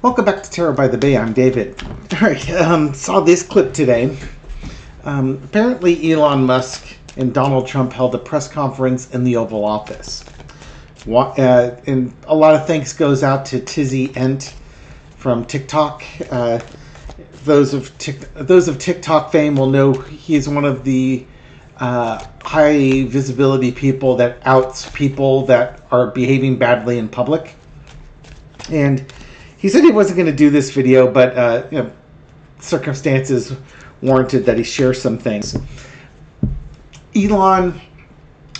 Welcome back to Terror by the Bay. I'm David. Alright, saw this clip today. Apparently Elon Musk and Donald Trump held a press conference in the Oval Office. And a lot of thanks goes out to Tizzy Ent from TikTok. Those of TikTok fame will know he's one of the high visibility people that outs people that are behaving badly in public. And he said he wasn't going to do this video, but circumstances warranted that he share some things. Elon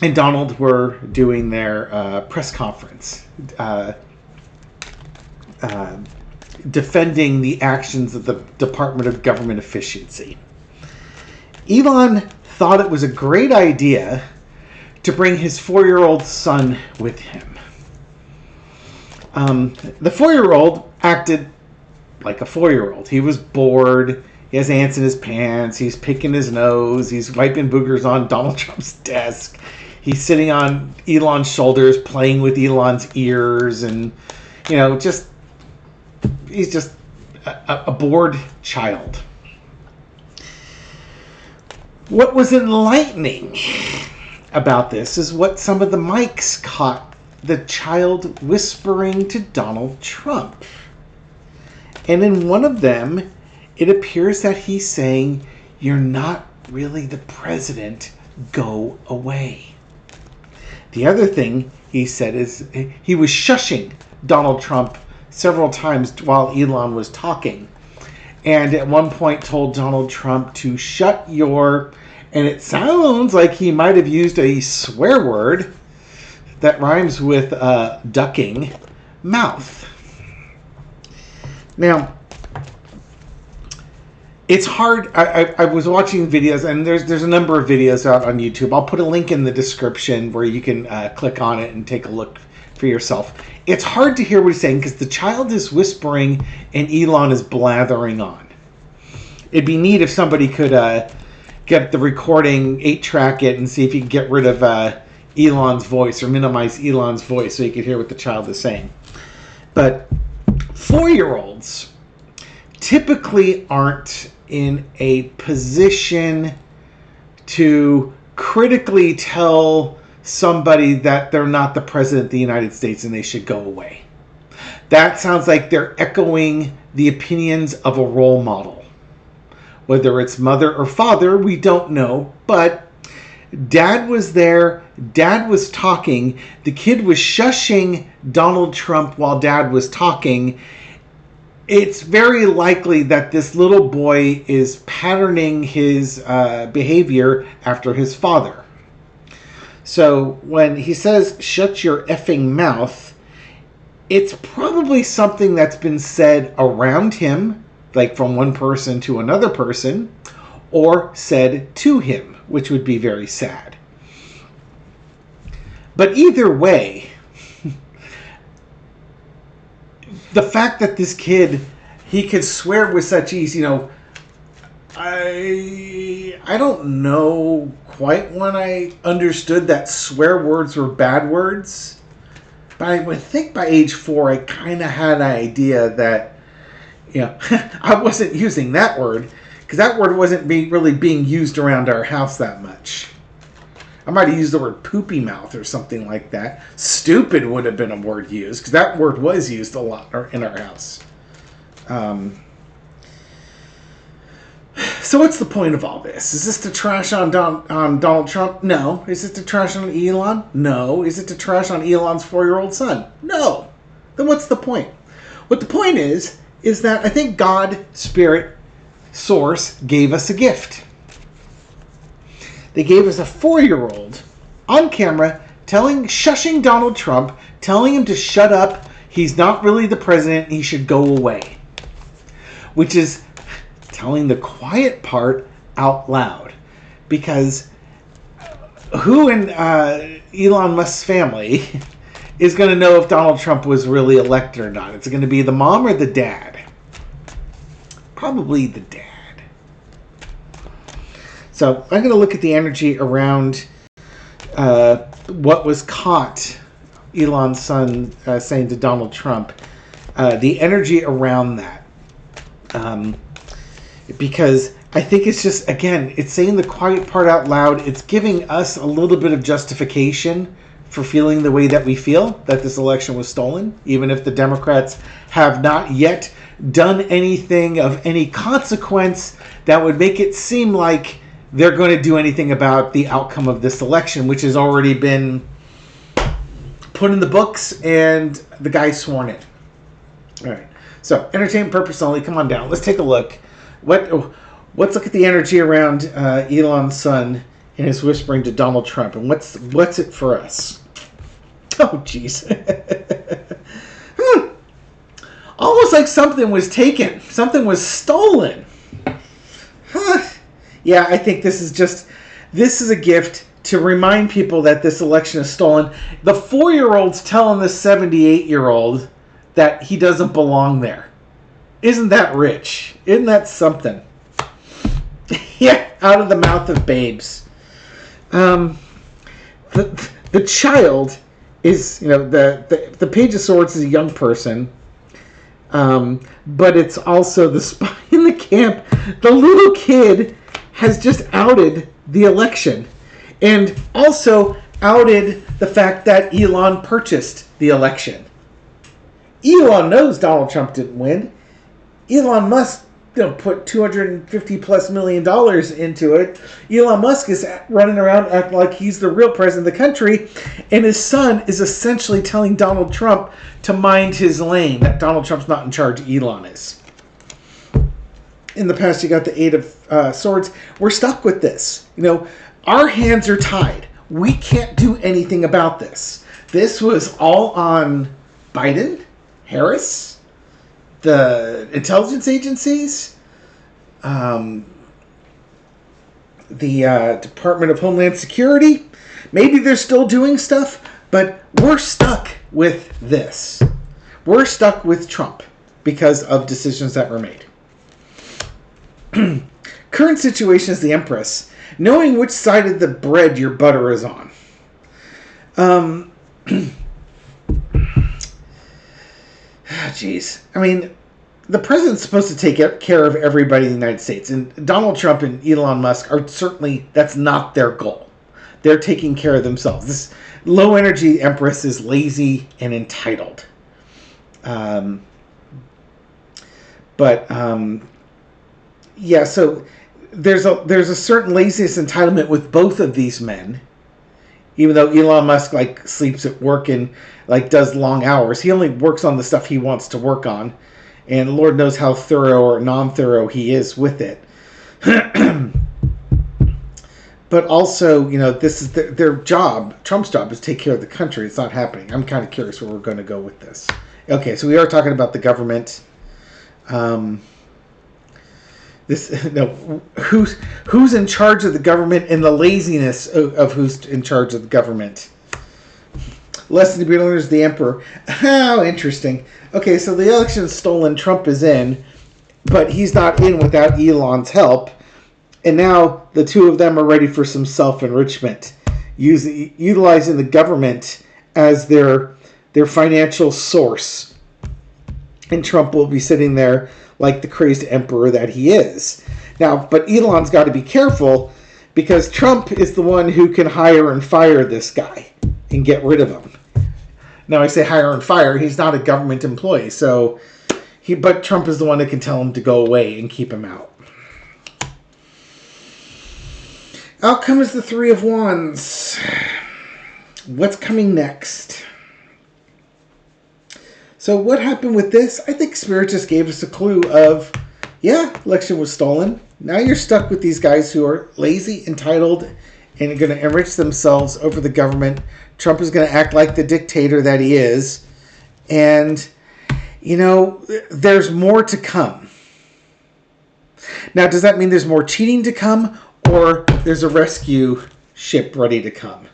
and Donald were doing their press conference, defending the actions of the Department of Government Efficiency. Elon thought it was a great idea to bring his 4-year-old son with him. The 4-year-old acted like a 4-year-old. He was bored. He has ants in his pants. He's picking his nose. He's wiping boogers on Donald Trump's desk. He's sitting on Elon's shoulders, playing with Elon's ears, and he's just a bored child. What was enlightening about this is what some of the mics caught the child whispering to Donald Trump. And in one of them, it appears that he's saying, "You're not really the president. Go away." The other thing he said is he was shushing Donald Trump several times while Elon was talking. And at one point told Donald Trump to shut your... And it sounds like he might have used a swear word that rhymes with ducking mouth. Now, it's hard. I was watching videos, and there's a number of videos out on YouTube. I'll put a link in the description where you can click on it and take a look for yourself. It's hard to hear what he's saying because the child is whispering and Elon is blathering on. It'd be neat if somebody could get the recording, 8-track it, and see if you can get rid of Elon's voice or minimize Elon's voice so you could hear what the child is saying. But 4-year-olds typically aren't in a position to critically tell somebody that they're not the president of the United States and they should go away. That sounds like they're echoing the opinions of a role model. Whether it's mother or father, we don't know, but Dad was there, Dad was talking, the kid was shushing Donald Trump while Dad was talking. It's very likely that this little boy is patterning his behavior after his father. So when he says, "shut your effing mouth," it's probably something that's been said around him, like from one person to another person, or said to him, which would be very sad. But either way, the fact that this kid, he could swear with such ease, I don't know quite when I understood that swear words were bad words. But I would think by age 4, I kind of had an idea that, I wasn't using that word, because that word wasn't really being used around our house that much. I might have used the word poopy mouth or something like that. Stupid would have been a word used, because that word was used a lot in our house. So what's the point of all this? Is this to trash on Donald Trump? No. Is it to trash on Elon? No. Is it to trash on Elon's 4-year-old son? No. Then what's the point? What the point is that I think God, Spirit, Source gave us a gift. They gave us a 4-year-old on camera shushing Donald Trump, telling him to shut up, he's not really the president, he should go away. Which is telling the quiet part out loud. Because who in Elon Musk's family is going to know if Donald Trump was really elected or not? It's going to be the mom or the dad? Probably the dad. So I'm going to look at the energy around what was caught Elon's son saying to Donald Trump the energy around that. Because I think it's just, again, it's saying the quiet part out loud. It's giving us a little bit of justification for feeling the way that we feel, that this election was stolen, even if the Democrats have not yet done anything of any consequence that would make it seem like they're going to do anything about the outcome of this election, which has already been put in the books and the guy's sworn in. All right. So, entertainment purpose only. Come on down. Let's take a look. Let's look at the energy around Elon's son and his whispering to Donald Trump. And what's it for us? Oh, jeez. Almost like something was taken. Something was stolen. Huh. Yeah, I think this is a gift to remind people that this election is stolen. The 4-year-old's telling the 78-year-old that he doesn't belong there. Isn't that rich? Isn't that something? Yeah, out of the mouth of babes. The child is, the Page of Swords is a young person, but it's also the spy in the camp. The little kid has just outed the election and also outed the fact that Elon purchased the election. Elon knows Donald Trump didn't win. Elon Musk put $250+ million into it. Elon Musk is running around acting like he's the real president of the country, and his son is essentially telling Donald Trump to mind his lane, that Donald Trump's not in charge, Elon is. In the past, you got the 8 of Swords. We're stuck with this. Our hands are tied. We can't do anything about this. This was all on Biden, Harris, the intelligence agencies, the Department of Homeland Security. Maybe they're still doing stuff, but we're stuck with this. We're stuck with Trump because of decisions that were made. Current situation is the Empress. Knowing which side of the bread your butter is on. Jeez. I mean, the president's supposed to take care of everybody in the United States. And Donald Trump and Elon Musk are certainly, that's not their goal. They're taking care of themselves. This low-energy Empress is lazy and entitled. Yeah, so there's a certain laziness entitlement with both of these men. Even though Elon Musk sleeps at work and does long hours, he only works on the stuff he wants to work on, and Lord knows how thorough or non-thorough he is with it. But also, this is their job. Trump's job is to take care of the country. It's not happening. I'm kind of curious where we're going to go with this. Okay, so we are talking about the government. Who's in charge of the government and the laziness of who's in charge of the government. Lesson to be learned is the emperor. How interesting. Okay, so the election is stolen. Trump is in, but he's not in without Elon's help. And now the two of them are ready for some self-enrichment, utilizing the government as their financial source. And Trump will be sitting there like the crazed emperor that he is. Now, but Elon's got to be careful because Trump is the one who can hire and fire this guy and get rid of him. Now, I say hire and fire. He's not a government employee, but Trump is the one that can tell him to go away and keep him out. Outcome is the 3 of Wands. What's coming next? So what happened with this? I think Spirit just gave us a clue of, election was stolen. Now you're stuck with these guys who are lazy, entitled, and are going to enrich themselves over the government. Trump is going to act like the dictator that he is. And, there's more to come. Now, does that mean there's more cheating to come? Or there's a rescue ship ready to come?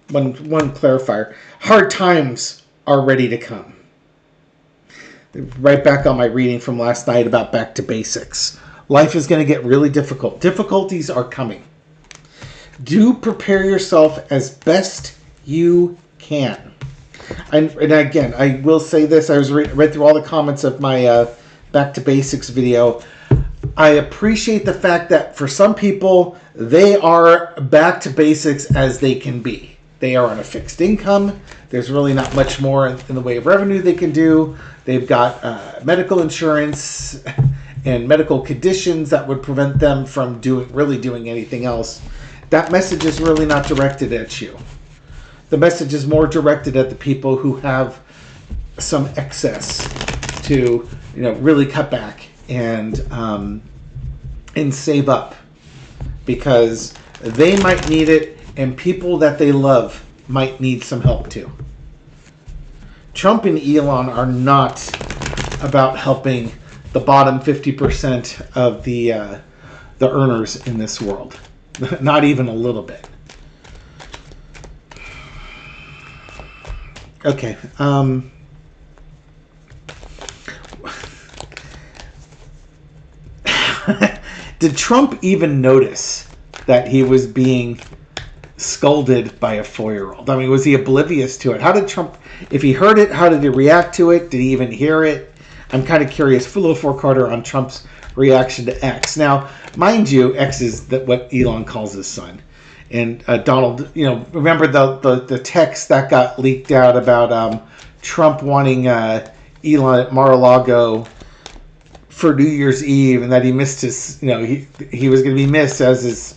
One clarifier. Hard times are ready to come. Right back on my reading from last night about back to basics. Life is going to get really difficult. Difficulties are coming. Do prepare yourself as best you can. And again, I will say this: I was read through all the comments of my Back to Basics video. I appreciate the fact that for some people, they are back to basics as they can be. They are on a fixed income. There's really not much more in the way of revenue they can do. They've got medical insurance and medical conditions that would prevent them from doing anything else. That message is really not directed at you. The message is more directed at the people who have some excess to, really cut back and save up, because they might need it, and people that they love might need some help too. Trump and Elon are not about helping the bottom 50% of the earners in this world. Not even a little bit. Okay. Did Trump even notice that he was being scolded by a 4-year-old? I mean, was he oblivious to it? How did Trump, if he heard it, how did he react to it? Did he even hear it? I'm kind of curious. Full four-quarter on Trump's reaction to X. Now, mind you, X is what Elon calls his son. And Donald, remember the text that got leaked out about Trump wanting Elon at Mar-a-Lago for New Year's Eve, and that he missed his, he was going to be missed as his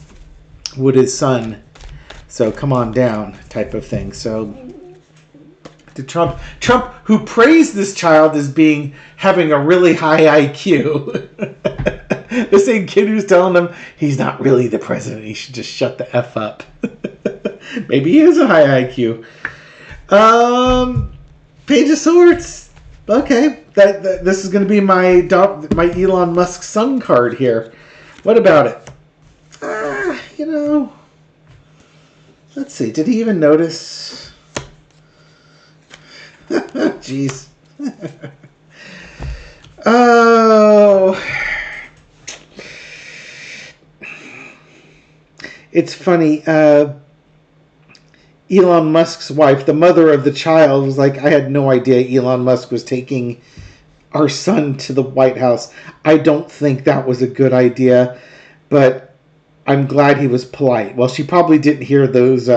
son. So come on down, type of thing. So to Trump, who praised this child as having a really high IQ, the same kid who's telling him he's not really the president, he should just shut the F up. Maybe he is a high IQ. Page of Swords. Okay, this is going to be my Elon Musk son card here. What about it? Let's see. Did he even notice? Jeez. Oh. It's funny. Elon Musk's wife, the mother of the child, was like, I had no idea Elon Musk was taking our son to the White House. I don't think that was a good idea, but I'm glad he was polite. Well, she probably didn't hear those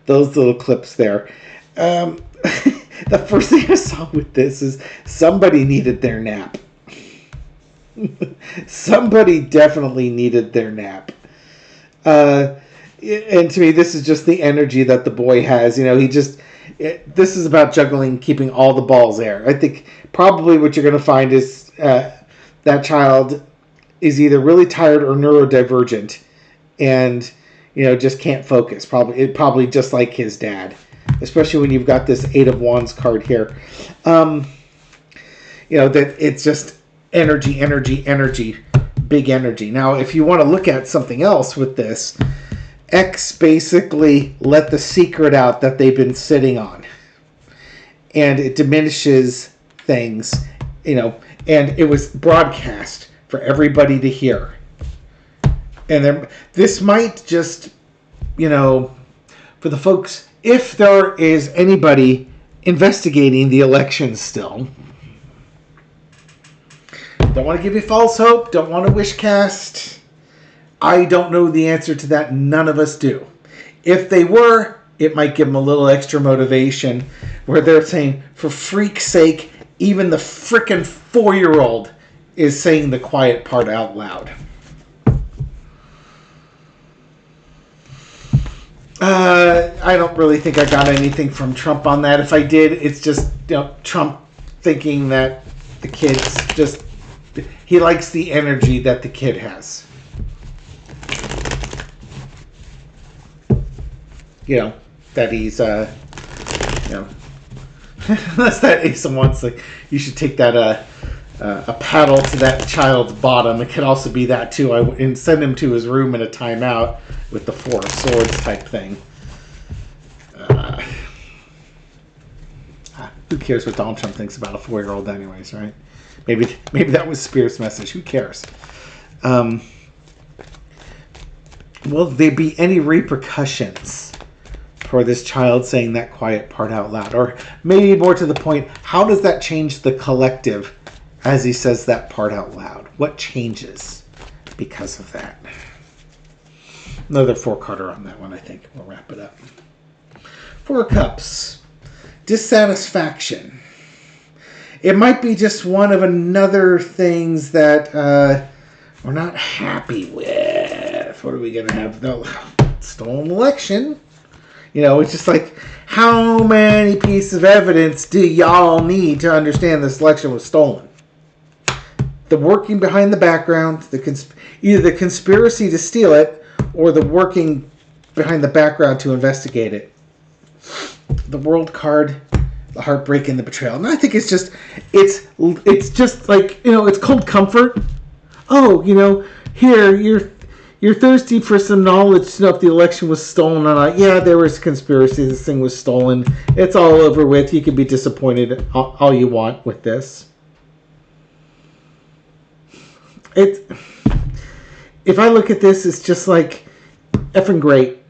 little clips there. The first thing I saw with this is somebody needed their nap. Somebody definitely needed their nap. And to me, this is just the energy that the boy has. This is about juggling, keeping all the balls there. I think probably what you're going to find is that child is either really tired or neurodivergent, and just can't focus. Probably just like his dad, especially when you've got this 8 of Wands card here. That it's just energy, big energy. Now, if you want to look at something else with this, X basically let the secret out that they've been sitting on, and it diminishes things, and it was broadcast for everybody to hear. And then this might just, for the folks, if there is anybody investigating the election still, don't want to give you false hope, don't want to wish cast. I don't know the answer to that. None of us do. If they were, it might give them a little extra motivation where they're saying, for freak's sake, even the frickin' 4-year-old is saying the quiet part out loud. I don't really think I got anything from Trump on that. If I did, it's just Trump thinking that the kid's just, he likes the energy that the kid has. That he's, unless that Ace of Wands, like, you should take that, a paddle to that child's bottom. It could also be that, too. And send him to his room in a timeout with the 4 of Swords type thing. Who cares what Donald Trump thinks about a 4-year-old anyways, right? Maybe that was Spirit's message. Who cares? Will there be any repercussions for this child saying that quiet part out loud? Or maybe more to the point, how does that change the collective as he says that part out loud? What changes because of that? Another 4-carder on that one, I think. We'll wrap it up. 4 Cups. Dissatisfaction. It might be just one of another things that we're not happy with. What are we going to have? The stolen election. You know, it's just like, how many pieces of evidence do y'all need to understand this election was stolen? The working behind the background, either the conspiracy to steal it or the working behind the background to investigate it. The World card, the heartbreak and the betrayal. And I think it's just like, you know, it's cold comfort. Oh, you know, here you're thirsty for some knowledge to know if the election was stolen or not. Yeah, there was a conspiracy. This thing was stolen. It's all over with. You can be disappointed all you want with this. If I look at this, it's just like effing great.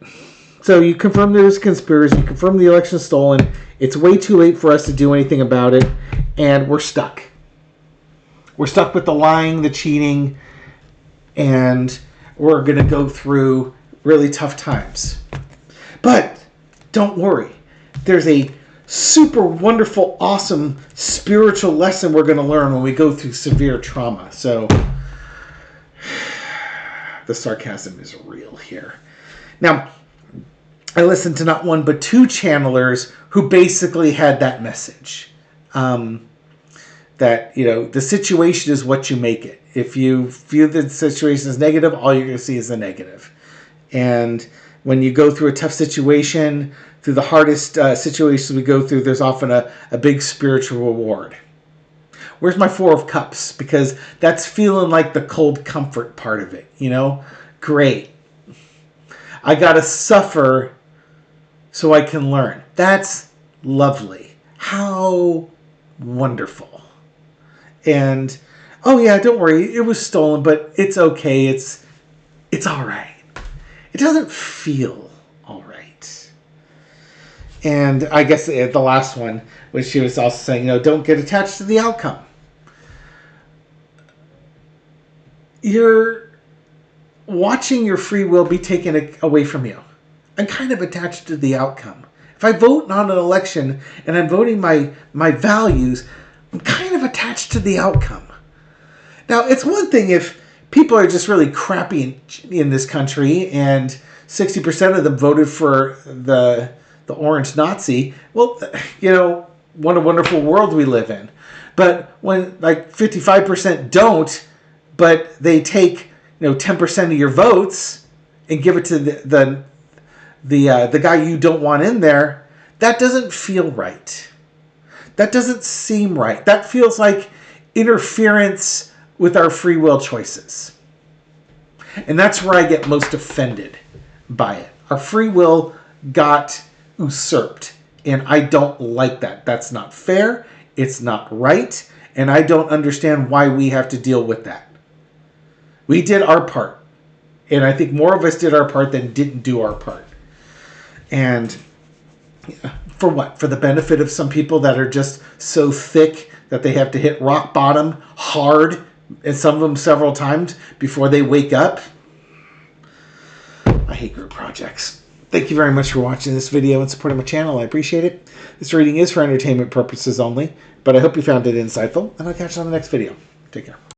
So you confirm there was a conspiracy. You confirm the election is stolen. It's way too late for us to do anything about it. And we're stuck. We're stuck with the lying, the cheating, and we're going to go through really tough times. But don't worry. There's a super wonderful, awesome spiritual lesson we're going to learn when we go through severe trauma. So the sarcasm is real here. Now, I listened to not one but 2 channelers who basically had that message. That, you know, the situation is what you make it. If you view the situation as negative, all you're going to see is the negative. And when you go through a tough situation, through the hardest situations we go through, there's often a big spiritual reward. Where's my 4 of Cups? Because that's feeling like the cold comfort part of it, you know? Great. I got to suffer so I can learn. That's lovely. How wonderful. And, oh yeah, don't worry, it was stolen, but it's okay. It's all right. It doesn't feel all right. And I guess the last one, which she was also saying, you know, don't get attached to the outcome. You're watching your free will be taken away from you. I'm kind of attached to the outcome. If I vote on an election and I'm voting my values, I'm kind of attached to the outcome. Now, it's one thing if people are just really crappy in this country and 60% of them voted for the orange Nazi. Well, you know, what a wonderful world we live in. But when like 55% don't, but they take, you know, 10% of your votes and give it to the guy you don't want in there, that doesn't feel right. That doesn't seem right. That feels like interference with our free will choices. And that's where I get most offended by it. Our free will got usurped. And I don't like that. That's not fair. It's not right. And I don't understand why we have to deal with that. We did our part. And I think more of us did our part than didn't do our part. And for what? For the benefit of some people that are just so thick that they have to hit rock bottom hard, and some of them several times before they wake up? I hate group projects. Thank you very much for watching this video and supporting my channel. I appreciate it. This reading is for entertainment purposes only, but I hope you found it insightful, and I'll catch you on the next video. Take care.